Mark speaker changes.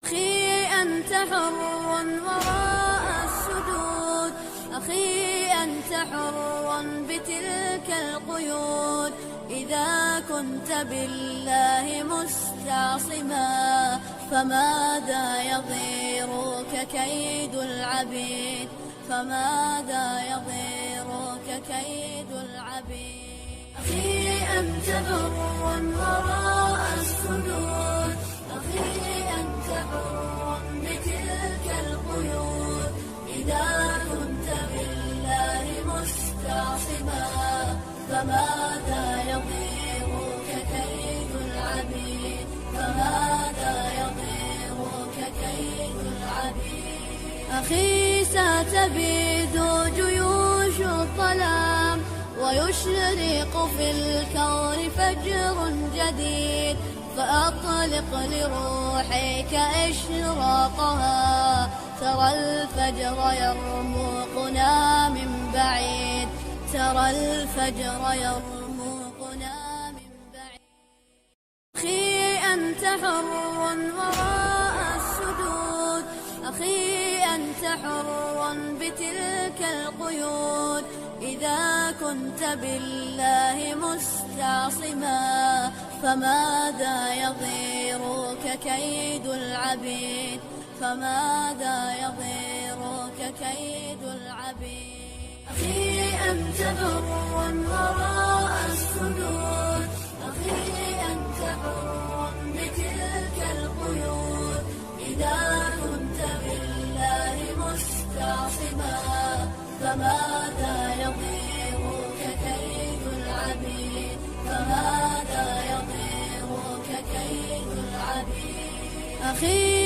Speaker 1: أخي أنت حر وراء السدود، أخي أنت حر بتلك القيود. إذا كنت بالله مستعصما فماذا يضيرك كيد العبيد، فماذا يضيرك كيد العبيد. أخي أنت حر وراء السدود، أخي أنت حر بتلك القيود. إذا كنت بالله مستعصما فماذا يضيرك كيد العبيد، فماذا يضيرك كيد العبيد. أخي ستبيد جيوش الظلام ويشرق في الكون فجر جديد، فأطلق لروحك إشراقها. ترى الفجر يرمقنا من بعيد، ترى الفجر يرمقنا من بعيد. أخي أنت حر وراء السدود، أخي أنت حر بتلك القيود. إذا كنت بالله مستعصما فماذا يضيرك كيد العبيد، فماذا يضيرك كيد العبيد. أخي أنت حر وراء السدود، أخي أنت حر بتلك القيود. إذا كنت بالله مستعصما فماذا يضيرك كيد العبيد، فماذا يضيرك كيد العبيد. أخي